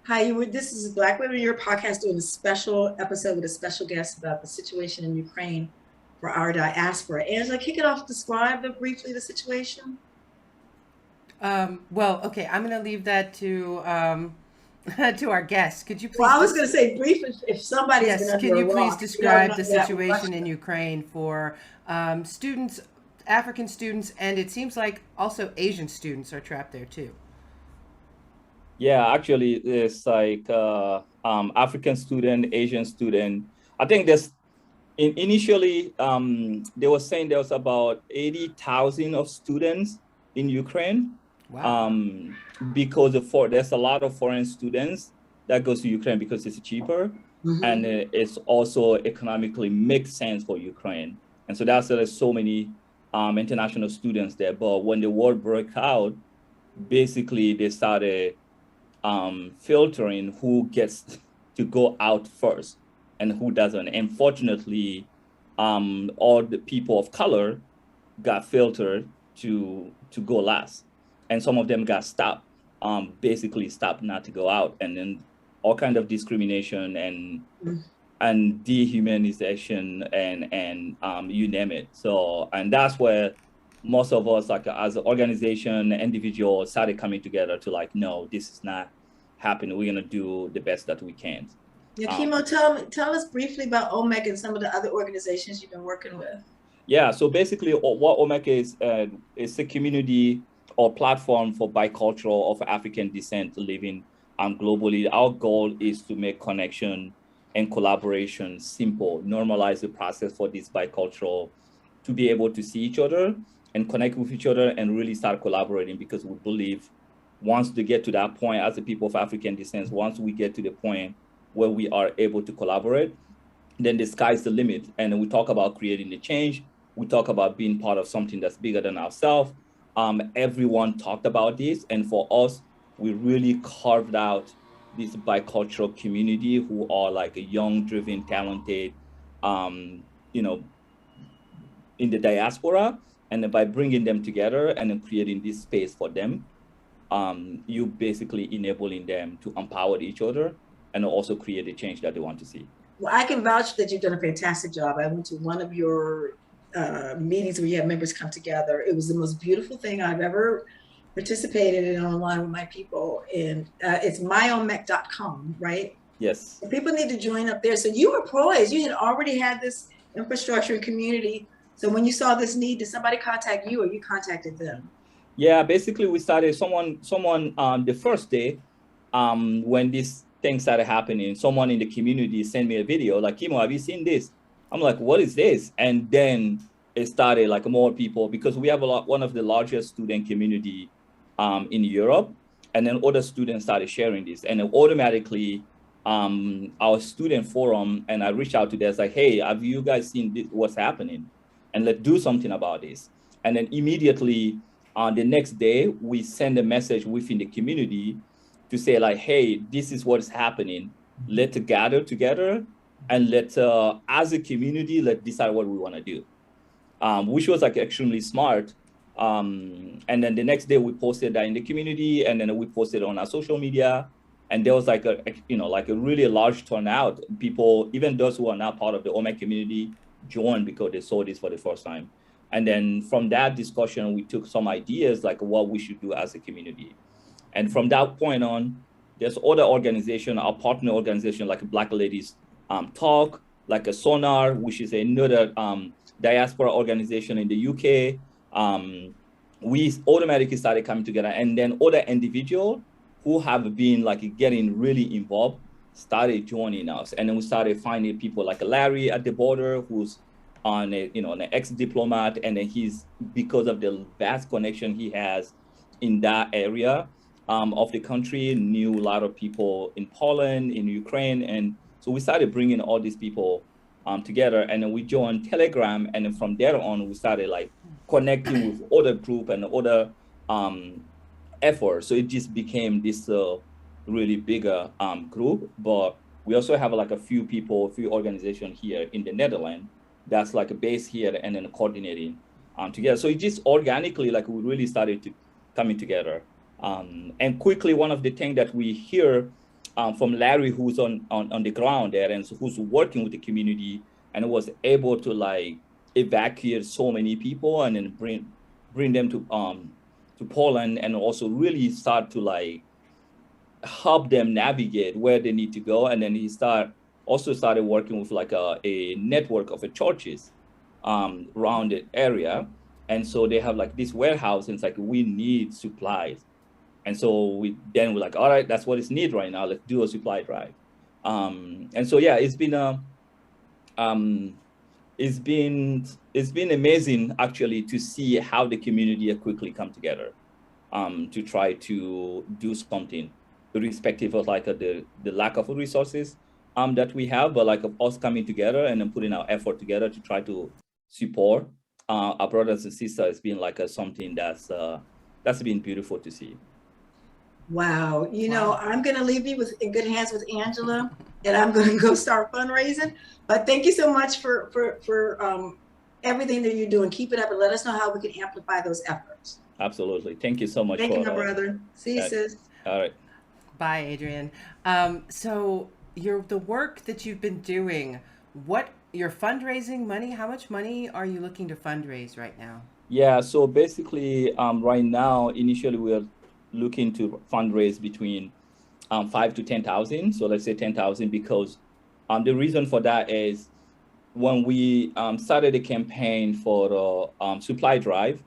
Hi, this is Black Women in Your podcast doing a special episode with a special guest about the situation in Ukraine for our diaspora. Angela, kick it off, describe briefly the situation. Well, okay, I'm going to leave that to to our guest. Could you Well, please I was going to say brief if somebody's been yes, can under a you please rock. We all know describe the that with situation in Russia. Ukraine for students, African students, and it seems like also Asian students are trapped there too. Yeah, actually, it's like African student, Asian student. I think initially they were saying there was about 80,000 of students in Ukraine, Wow. um, because there's a lot of foreign students that goes to Ukraine because it's cheaper, and Mhm. it's also economically makes sense for Ukraine. And so that's why there's so many international students there. But when the war broke out, basically they started filtering who gets to go out first and who doesn't. Unfortunately, all the people of color got filtered to go last, and some of them got stopped, basically stopped not to go out, and then all kind of discrimination and dehumanization and you name it. So, and that's where most of us, like as an organization, individual, started coming together to like, no, this is not happening. We're gonna do the best that we can. Yakimo, tell us briefly about Omek and some of the other organizations you've been working with. Yeah, so basically, what Omek is a community or platform for bicultural of African descent living globally. Our goal is to make connection and collaboration simple, normalize the process for this bicultural to be able to see each other and connect with each other and really start collaborating, because we believe once they get to that point, as a people of African descent, once we get to the point where we are able to collaborate, then the sky's the limit. And we talk about creating the change. We talk about being part of something that's bigger than ourselves. Everyone talked about this. And for us, we really carved out this bicultural community who are like a young, driven, talented, um, you know, in the diaspora. And then by bringing them together and then creating this space for them, you basically enabling them to empower each other and also create the change that they want to see. Well, I can vouch that you've done a fantastic job. I went to one of your meetings where you had members come together. It was the most beautiful thing I've ever participated in online with my people. And it's myomek.com, right? Yes. People need to join up there. So you were poised. You had already had this infrastructure and community. So when you saw this need, did somebody contact you or you contacted them? Yeah, basically we started someone the first day when this thing started happening, someone in the community sent me a video like, Kimo, have you seen this? I'm like, what is this? And then it started like more people, because we have one of the largest student community in Europe, and then other students started sharing this, and then automatically our student forum, and I reached out to them, like, hey, have you guys seen this, what's happening, and let's do something about this. And then immediately on the next day, we send a message within the community to say like, hey, this is what is happening. Let's gather together and let's, as a community, let's decide what we want to do, which was like extremely smart. And then the next day we posted that in the community, and then we posted on our social media. And there was like like a really large turnout. People, even those who are not part of the Omek community, joined because they saw this for the first time. And then from that discussion, we took some ideas like what we should do as a community. And from that point on, there's other organization, our partner organization, like Black Ladies Talk, like a Sonar, which is another diaspora organization in the UK. We automatically started coming together, and then other individuals who have been like getting really involved started joining us. And then we started finding people like Larry at the border, who's on an ex-diplomat, and then he's, because of the vast connection he has in that area of the country, knew a lot of people in Poland, in Ukraine. And so we started bringing all these people together, and then we joined Telegram. And then from there on, we started like connecting with other group and other efforts. So it just became this really bigger group. But we also have like a few organizations here in the Netherlands that's like a base here and then coordinating together. So it just organically, like we really started to coming together. And quickly, one of the things that we hear from Larry, who's on the ground there, and so who's working with the community, and was able to like evacuate so many people and then bring them to Poland, and also really start to like help them navigate where they need to go. And then he started working with like a network of churches around the area. And so they have like this warehouse, and it's like, we need supplies. And so we're like, all right, that's what it's need right now. Let's do a supply drive. And so, yeah, it's been amazing actually to see how the community quickly come together to try to do something, irrespective of like the lack of resources that we have, but like of us coming together and then putting our effort together to try to support our brothers and sisters. Has been like something that's been beautiful to see. Wow. You know, I'm going to leave you in good hands with Angela, and I'm going to go start fundraising. But thank you so much for everything that you're doing. Keep it up and let us know how we can amplify those efforts. Absolutely. Thank you so much. Thank you, my brother. See you, sis. All right. Bye, Adrian. So the work that you've been doing, your fundraising money, how much money are you looking to fundraise right now? Yeah, so basically right now, initially we're looking to fundraise between 5 to 10,000. So let's say 10,000, because the reason for that is when we started the campaign for the supply drive,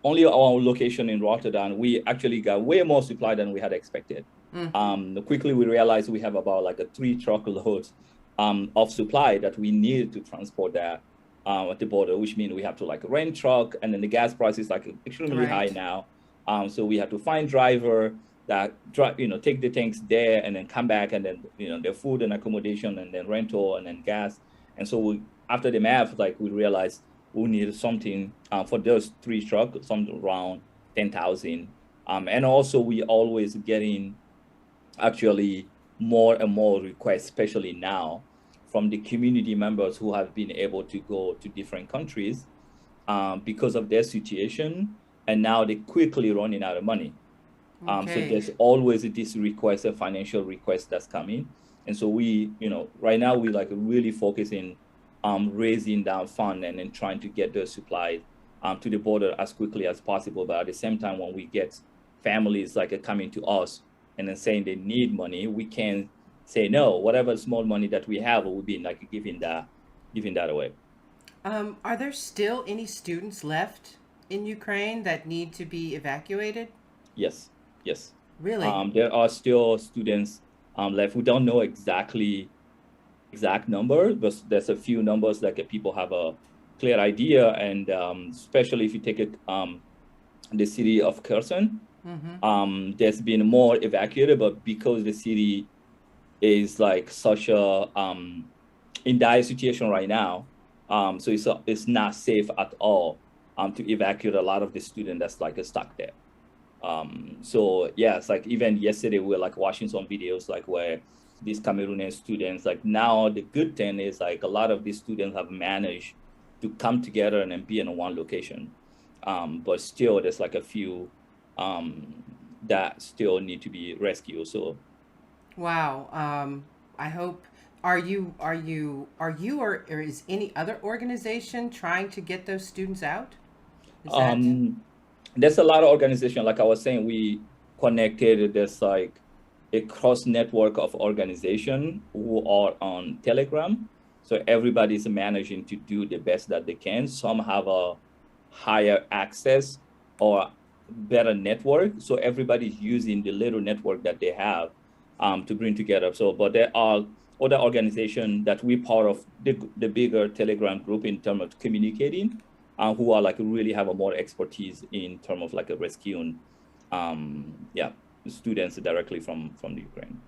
only our location in Rotterdam, we actually got way more supply than we had expected. Quickly we realized we have about like 3 truckloads of supply that we need to transport that at the border, which means we have to like rent truck, and then the gas price is like extremely high now. So we have to find driver that take the tanks there and then come back, and then their food and accommodation, and then rental, and then gas. And so after the math, like we realized we need something for those 3 trucks, something around 10,000. And also we always getting actually more and more requests, especially now, from the community members who have been able to go to different countries because of their situation. And now they're quickly running out of money. So there's always this request, a financial request that's coming. And so we, right now we like really focusing on raising that fund and then trying to get the supplies to the border as quickly as possible. But at the same time, when we get families like coming to us and then saying they need money, we can say no. Whatever small money that we have, we'll be like giving that away. Are there still any students left in Ukraine that need to be evacuated? Yes. Really? There are still students left. We don't know exact number, but there's a few numbers that people have a clear idea. And especially if you take it, the city of Kherson, there's been more evacuated, but because the city is like such a in dire situation right now, so it's not safe at all to evacuate a lot of the students that's like stuck there. So yeah, it's like even yesterday we were like watching some videos like where these Cameroonian students, like now the good thing is like a lot of these students have managed to come together and then be in one location. But still there's like a few that still need to be rescued. So wow. I hope are you or is any other organization trying to get those students out? There's a lot of organization, like I was saying, we connected. There's like a cross network of organization who are on Telegram. So everybody's managing to do the best that they can. Some have a higher access or better network. So everybody's using the little network that they have to bring together. So, but there are other organizations that we're part of the bigger Telegram group in terms of communicating, who are like really have a more expertise in terms of like a rescuing, students directly from the Ukraine.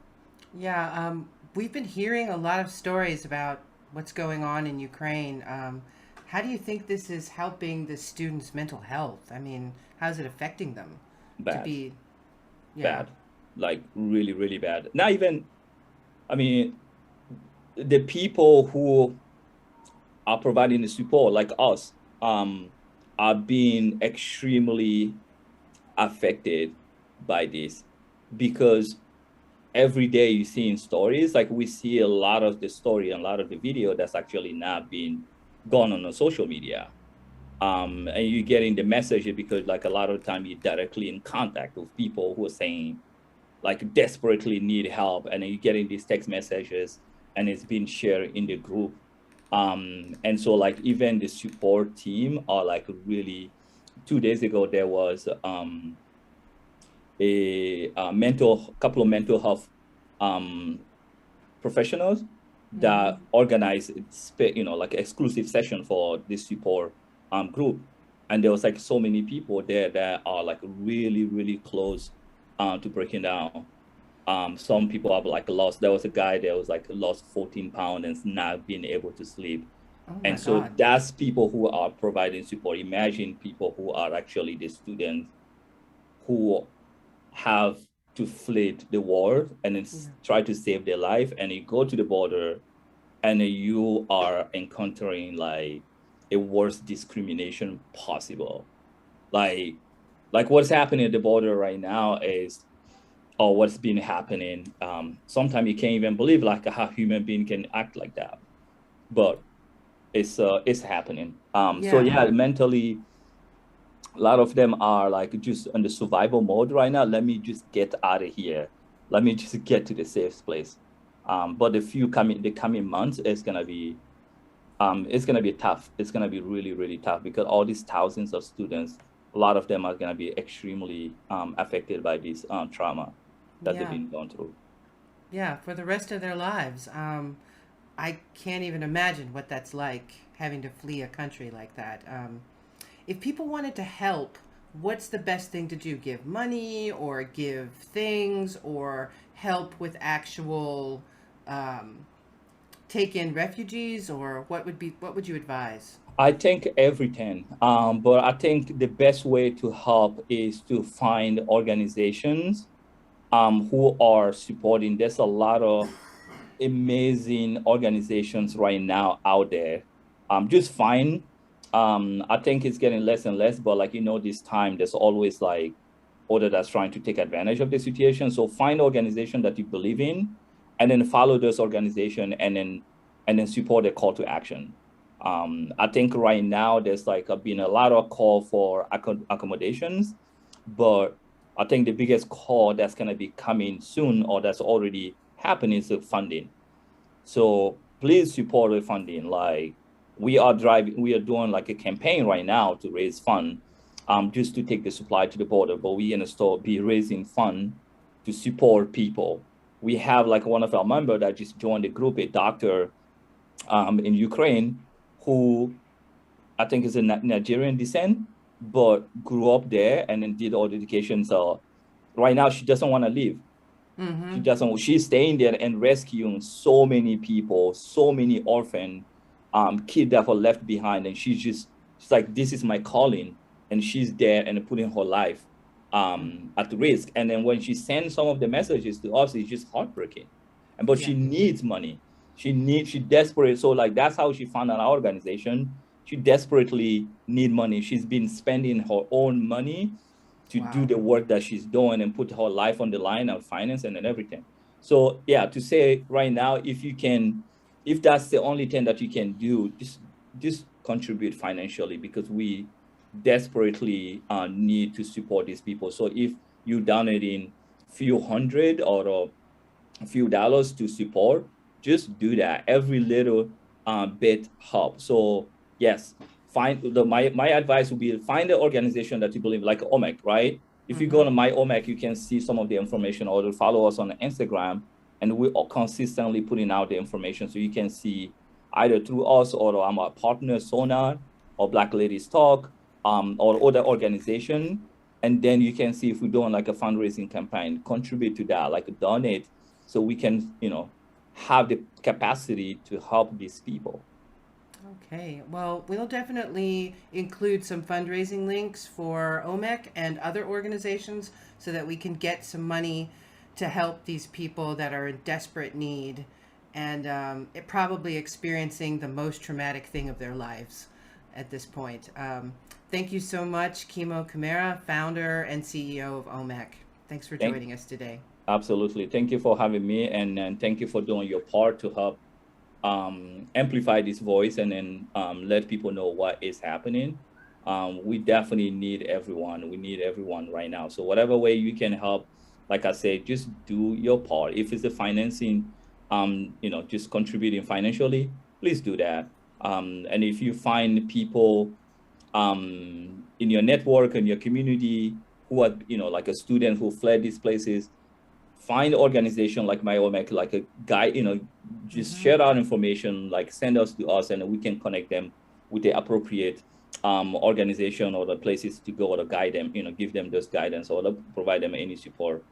Yeah, we've been hearing a lot of stories about what's going on in Ukraine. How do you think this is helping the students' mental health? I mean, how's it affecting them? Bad. Bad, like really, really bad. Not even, I mean, the people who are providing the support, like us, are being extremely affected by this, because every day you see in stories, like we see a lot of the story and a lot of the video that's actually not being gone on the social media. And you're getting the message because like a lot of the time you're directly in contact with people who are saying like desperately need help, and then you're getting these text messages and it's being shared in the group. And so like even the support team are like really, 2 days ago there was a couple of mental health professionals that organized, like exclusive session for this support group. And there was like so many people there that are like really, really close to breaking down. Some people have like lost, there was a guy that was like lost 14 pounds and not being able to sleep. Oh my And so God. that's people who are providing support. Imagine people who are actually the students who have to flee the war and then try to save their life, and you go to the border and you are encountering like a worst discrimination possible. Like what's happening at the border right now is, or what's been happening. Sometimes you can't even believe like how human being can act like that, but it's happening. So yeah, mentally, a lot of them are like just in the survival mode right now. Let me just get out of here. Let me just get to the safe place. But the coming months, it's gonna be tough. It's gonna be really, really tough because all these thousands of students, a lot of them are gonna be extremely affected by this trauma that they've been going through. Yeah, for the rest of their lives. I can't even imagine what that's like, having to flee a country like that. If people wanted to help, what's the best thing to do? Give money or give things or help with actual take in refugees, or what would you advise? I think everything, but I think the best way to help is to find organizations who are supporting. There's a lot of amazing organizations right now out there. Just find. I think it's getting less and less, but like this time there's always like order that's trying to take advantage of the situation. So find organization that you believe in, and then follow those organization, and then support the call to action. I think right now there's like been a lot of call for accommodations, but I think the biggest call that's going to be coming soon, or that's already happening, is the funding. So please support the funding. Like we are doing like a campaign right now to raise fund, just to take the supply to the border, but we're going to be raising fund to support people. We have like one of our members that just joined the group, a doctor in Ukraine, who I think is a Nigerian descent, but grew up there and then did all the education. So right now she doesn't want to leave. She's staying there and rescuing so many people, so many orphan kids that were left behind. And she's like, this is my calling. And she's there and putting her life at risk. And then when she sends some of the messages to us, it's just heartbreaking. But she needs money. She desperate. So like, that's how she found our organization. She desperately need money. She's been spending her own money to do the work that she's doing and put her life on the line, and finance and everything. So yeah, to say right now, if that's the only thing that you can do, just contribute financially, because we desperately need to support these people. So if you donating few hundred or a few dollars to support, just do that. Every little bit helps. So yes, my advice would be find an organization that you believe, like Omek, right? If you go to my Omek, you can see some of the information, or to follow us on Instagram, and we are consistently putting out the information, so you can see either through us or our partner Sonar or Black Ladies Talk, or other organization, and then you can see if we're doing like a fundraising campaign, contribute to that, like donate, so we can have the capacity to help these people. Okay, well, we'll definitely include some fundraising links for Omek and other organizations so that we can get some money to help these people that are in desperate need and probably experiencing the most traumatic thing of their lives at this point. Thank you so much, Kimo Kamara, founder and CEO of Omek. Thanks for joining us today. Absolutely. Thank you for having me, and thank you for doing your part to help amplify this voice and then let people know what is happening. We definitely need everyone. We need everyone right now. So whatever way you can help, like I said, just do your part. If it's the financing, just contributing financially, please do that. And if you find people in your network and your community who are, like a student who fled these places, find organization like my Omek, like a guy, just share our information, like send us to us, and we can connect them with the appropriate organization or the places to go, or to guide them, give them those guidance, or to provide them any support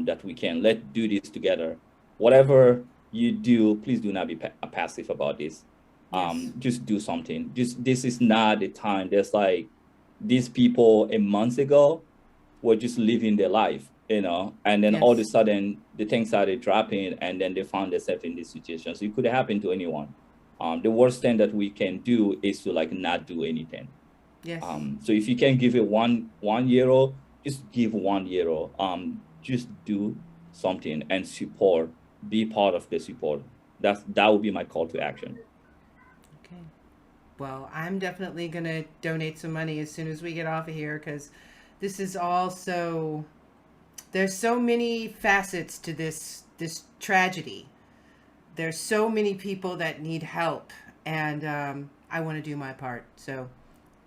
that we can. Let's do this together. Whatever you do, please do not be passive about this. Yes. Just do something. This is not the time. There's like these people a month ago were just living their life, and then all of a Yes. sudden the things started dropping, and then they found themselves in this situation. So it could happen to anyone. The worst thing that we can do is to like not do anything. Yes. So if you can give it one euro, just give 1 euro. Just do something and support. Be part of the support. That would be my call to action. Okay. Well, I'm definitely going to donate some money as soon as we get off of here, because this is all so, there's so many facets to this tragedy. There's so many people that need help, and I want to do my part. So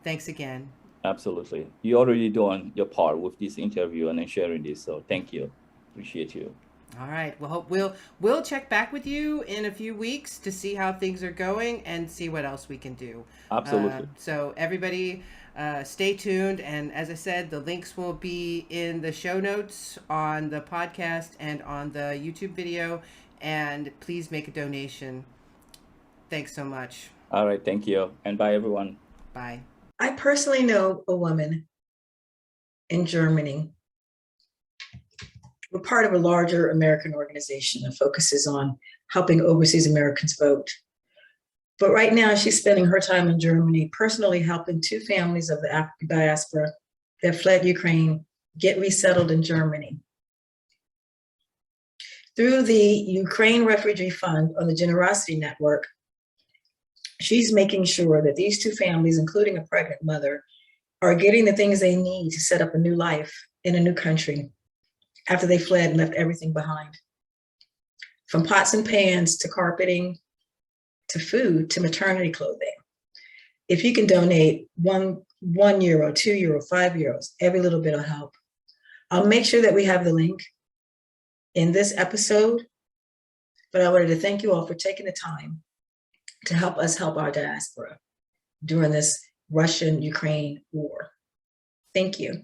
thanks again. Absolutely. You're already doing your part with this interview and then sharing this. So thank you. Appreciate you. All right. Well, we'll check back with you in a few weeks to see how things are going and see what else we can do. Absolutely. So everybody, stay tuned. And as I said, the links will be in the show notes on the podcast and on the YouTube video. And please make a donation. Thanks so much. All right. Thank you. And bye, everyone. Bye. I personally know a woman in Germany. We're part of a larger American organization that focuses on helping overseas Americans vote. But right now, she's spending her time in Germany personally helping 2 families of the African diaspora that fled Ukraine get resettled in Germany. Through the Ukraine Refugee Fund on the Generosity Network, she's making sure that these 2 families, including a pregnant mother, are getting the things they need to set up a new life in a new country after they fled and left everything behind. From pots and pans to carpeting, to food, to maternity clothing. If you can donate one euro, 2 euro, 5 euros, every little bit will help. I'll make sure that we have the link in this episode, but I wanted to thank you all for taking the time to help us help our diaspora during this Russian-Ukraine war. Thank you.